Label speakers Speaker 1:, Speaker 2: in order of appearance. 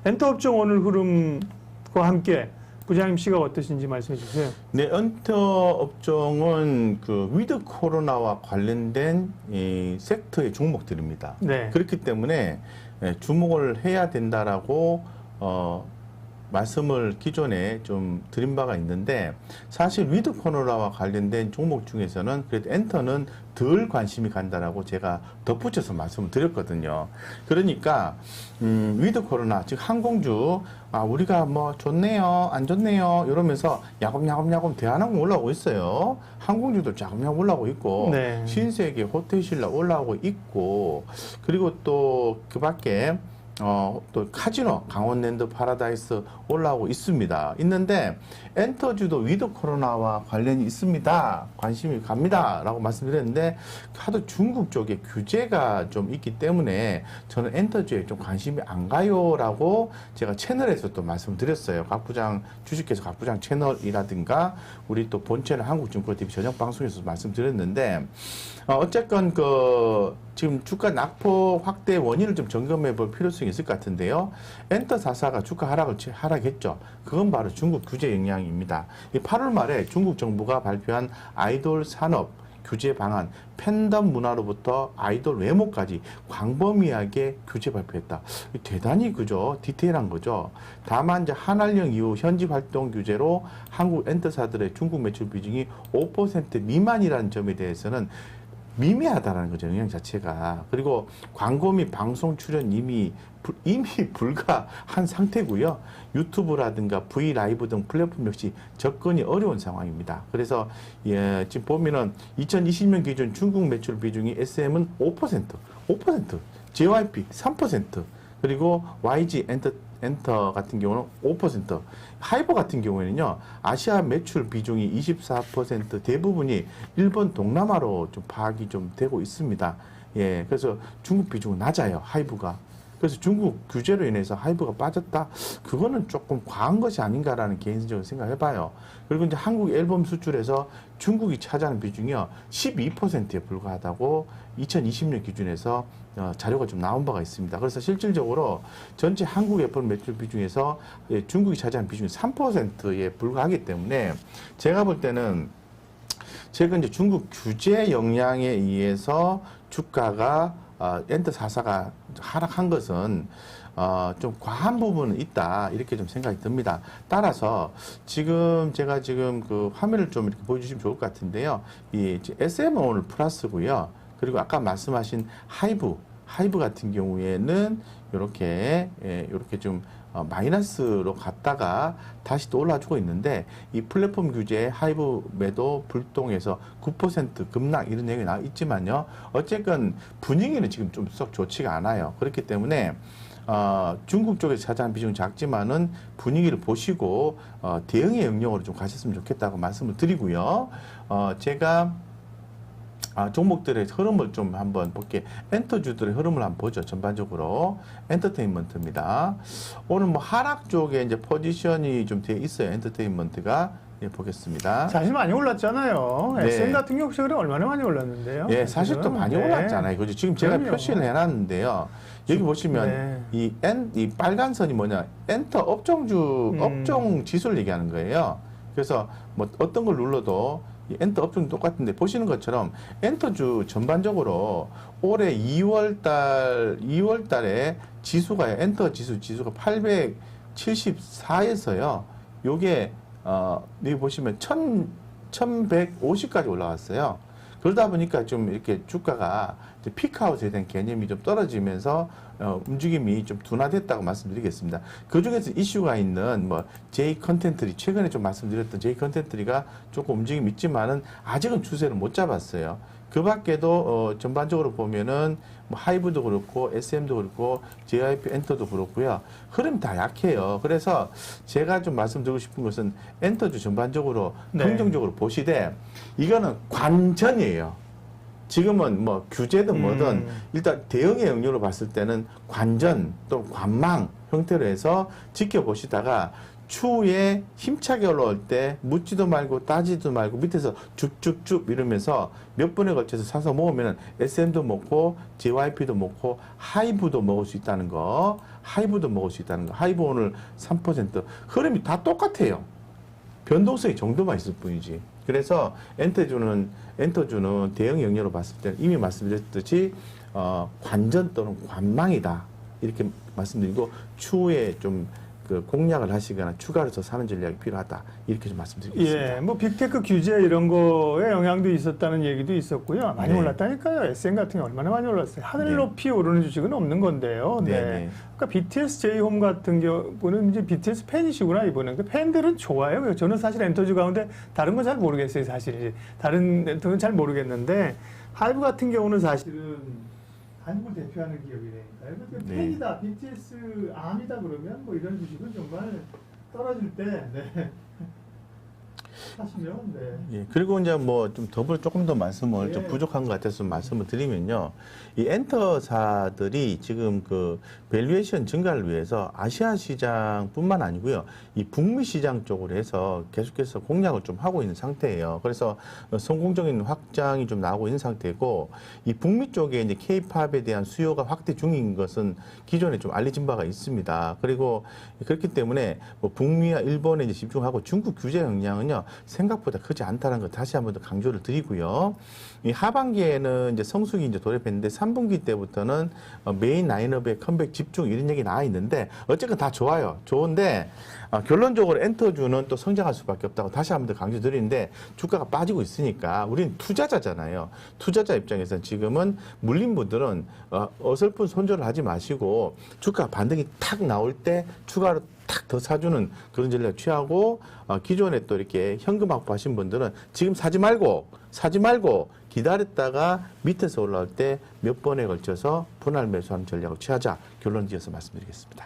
Speaker 1: 엔터 업종 오늘 흐름과 함께 부장님 시각 어떠신지 말씀해 주세요.
Speaker 2: 네, 엔터 업종은 그 위드 코로나와 관련된 이 섹터의 종목들입니다.
Speaker 1: 네.
Speaker 2: 그렇기 때문에 주목을 해야 된다라고 말씀을 기존에 좀 드린 바가 있는데, 사실 위드 코로나와 관련된 종목 중에서는 그래도 엔터는 덜 관심이 간다라고 제가 덧붙여서 말씀을 드렸거든요. 그러니까 위드 코로나, 즉 항공주, 우리가 뭐 좋네요, 안 좋네요 이러면서 야금야금 대한항공 올라오고 있어요. 항공주도 야금야금 올라오고 있고,
Speaker 1: 네.
Speaker 2: 신세계, 호텔신라 올라오고 있고, 그리고 또 그 밖에 또 카지노, 강원랜드 파라다이스 올라오고 있는데 엔터주도 위드 코로나와 관련이 있습니다. 관심이 갑니다. 라고 말씀드렸는데 하도 중국 쪽에 규제가 좀 있기 때문에 저는 엔터주에 좀 관심이 안 가요. 라고 제가 채널에서 또 말씀드렸어요. 각부장, 주식회사 각부장 채널이라든가 우리 또 본 채널 한국증권TV 저녁 방송에서 말씀드렸는데 어쨌건 지금 주가 낙폭 확대 원인을 좀 점검해 볼 필요성이 있을 것 같은데요. 엔터 4사가 주가 하락했죠. 그건 바로 중국 규제 영향입니다. 8월 말에 중국 정부가 발표한 아이돌 산업 규제 방안, 팬덤 문화로부터 아이돌 외모까지 광범위하게 규제 발표했다. 대단히 디테일한 거죠. 다만 이제 한알령 이후 현지 활동 규제로 한국 엔터사들의 중국 매출 비중이 5% 미만이라는 점에 대해서는 미미하다라는 거죠, 영향 자체가. 그리고 광고 및 방송 출연 이미 불가한 상태고요. 유튜브라든가 브이라이브 등 플랫폼 역시 접근이 어려운 상황입니다. 그래서 지금 보면은 2020년 기준 중국 매출 비중이 SM은 5%, JYP 3%, 그리고 YG 엔터 같은 경우는 5%, 하이버 같은 경우에는요, 아시아 매출 비중이 24%, 대부분이 일본, 동남아로 좀 파악이 좀 되고 있습니다. 예, 그래서 중국 비중은 낮아요, 하이브가. 그래서 중국 규제로 인해서 하이브가 빠졌다? 그거는 조금 과한 것이 아닌가라는 개인적으로 생각해봐요. 그리고 이제 한국 앨범 수출에서 중국이 차지하는 비중이요, 12%에 불과하다고 2020년 기준에서 자료가 좀 나온 바가 있습니다. 그래서 실질적으로 전체 한국 앨범 매출 비중에서 중국이 차지하는 비중이 3%에 불과하기 때문에 제가 볼 때는 최근 이제 중국 규제 영향에 의해서 주가가 엔터 4사가 하락한 것은 좀 과한 부분은 있다, 이렇게 좀 생각이 듭니다. 따라서 제가 그 화면을 좀 이렇게 보여주시면 좋을 것 같은데요. 이 SM은 오늘 플러스고요. 그리고 아까 말씀하신 하이브 같은 경우에는 이렇게 좀 마이너스로 갔다가 다시 또 올라주고 있는데, 이 플랫폼 규제 하이브 매도 불똥해서 9% 급락 이런 얘기가 나와 있지만요. 어쨌건 분위기는 지금 좀 썩 좋지가 않아요. 그렇기 때문에 중국 쪽에서 차지하는 비중은 작지만은 분위기를 보시고 대응의 영역으로 좀 가셨으면 좋겠다고 말씀을 드리고요. 제가 종목들의 흐름을 좀 한번 볼게. 엔터주들의 흐름을 한번 보죠. 전반적으로 엔터테인먼트입니다. 오늘 뭐 하락 쪽에 이제 포지션이 좀 돼 있어요. 엔터테인먼트가. 보겠습니다.
Speaker 1: 사실 많이 올랐잖아요.
Speaker 2: 네.
Speaker 1: SM 같은 경우 최근에 얼마나 많이 올랐는데요.
Speaker 2: 예, 사실 또 많이 올랐잖아요. 그죠? 지금 제가
Speaker 1: 그럼요.
Speaker 2: 표시를 해놨는데요. 여기 보시면 이 빨간 선이 뭐냐? 엔터 업종 지수를 얘기하는 거예요. 그래서 뭐 어떤 걸 눌러도 이 엔터 업종이 똑같은데, 보시는 것처럼 엔터주 전반적으로 올해 2월 달에 지수가, 엔터 지수가 874에서요. 요게 여기 보시면 1150까지 올라갔어요. 그러다 보니까 좀 이렇게 주가가 이제 피크아웃에 대한 개념이 좀 떨어지면서 움직임이 좀 둔화됐다고 말씀드리겠습니다. 그 중에서 이슈가 있는 뭐 J 컨텐츠리, 최근에 좀 말씀드렸던 J 컨텐츠리가 조금 움직임이 있지만은 아직은 추세를 못 잡았어요. 그 밖에도 전반적으로 보면은 뭐 하이브도 그렇고 SM도 그렇고 JYP 엔터도 그렇고요. 흐름이 다 약해요. 그래서 제가 좀 말씀드리고 싶은 것은 엔터주 전반적으로 긍정적으로 보시되, 이거는 관전이에요. 지금은 뭐 규제든 뭐든 일단 대응의 영역으로 봤을 때는 관전 또 관망 형태로 해서 지켜보시다가 추후에 힘차게 올라올 때 묻지도 말고 따지도 말고 밑에서 줍줍줍 이러면서 몇 번에 걸쳐서 사서 먹으면 SM도 먹고 JYP도 먹고 하이브도 먹을 수 있다는 거. 하이브도 먹을 수 있다는 거. 하이브 오늘 3%. 흐름이 다 똑같아요. 변동성이 정도만 있을 뿐이지. 그래서 엔터주는 대형 영역으로 봤을 때는 이미 말씀드렸듯이 관전 또는 관망이다. 이렇게 말씀드리고 추후에 좀 그 공략을 하시거나 추가로 더 사는 전략이 필요하다. 이렇게 좀 말씀드리겠습니다.
Speaker 1: 예, 뭐 빅테크 규제 이런 거에 영향도 있었다는 얘기도 있었고요. 많이
Speaker 2: 네.
Speaker 1: 올랐다니까요. SM 같은 게 얼마나 많이 올랐어요. 하늘
Speaker 2: 네.
Speaker 1: 높이 오르는 주식은 없는 건데요. 네.
Speaker 2: 네.
Speaker 1: 그러니까 BTS 제이홈 같은 경우는 이제 BTS 팬이시구나 이번에. 그 팬들은 좋아요. 저는 사실 엔터주 가운데 다른 건 잘 모르겠어요. 사실 다른 엔터는 잘 모르겠는데 하이브 같은 경우는 사실은 한국을 대표하는 기업이니까요.
Speaker 2: 네.
Speaker 1: 팬이다, BTS 암이다 그러면 뭐 이런 주식은 정말 떨어질 때 네. 하시면 네.
Speaker 2: 예, 그리고 이제 뭐 좀 조금 더 말씀을 좀
Speaker 1: 예.
Speaker 2: 부족한 것 같아서 말씀을 드리면요. 이 엔터사들이 지금 그 밸류에이션 증가를 위해서 아시아 시장뿐만 아니고요. 이 북미 시장 쪽으로 해서 계속해서 공략을 좀 하고 있는 상태예요. 그래서 성공적인 확장이 좀 나오고 있는 상태고 이 북미 쪽에 이제 K-팝에 대한 수요가 확대 중인 것은 기존에 좀 알려진 바가 있습니다. 그리고 그렇기 때문에 뭐 북미와 일본에 이제 집중하고 중국 규제 영향은요. 생각보다 크지 않다는 거 다시 한번 더 강조를 드리고요. 이 하반기에는 이제 성수기 이제 돌입했는데 3분기 때부터는 메인 라인업의 컴백 집중 이런 얘기 나와 있는데 어쨌든 다 좋아요. 좋은데 결론적으로 엔터주는 또 성장할 수밖에 없다고 다시 한번 더 강조 드리는데 주가가 빠지고 있으니까 우리는 투자자잖아요. 투자자 입장에서는 지금은 물린 분들은 어설픈 손절을 하지 마시고 주가 반등이 탁 나올 때 추가로 탁 더 사주는 그런 전략 취하고 기존에 또 이렇게 현금 확보하신 분들은 지금 사지 말고 기다렸다가 밑에서 올라올 때 몇 번에 걸쳐서 분할 매수하는 전략을 취하자 결론 지어서 말씀드리겠습니다.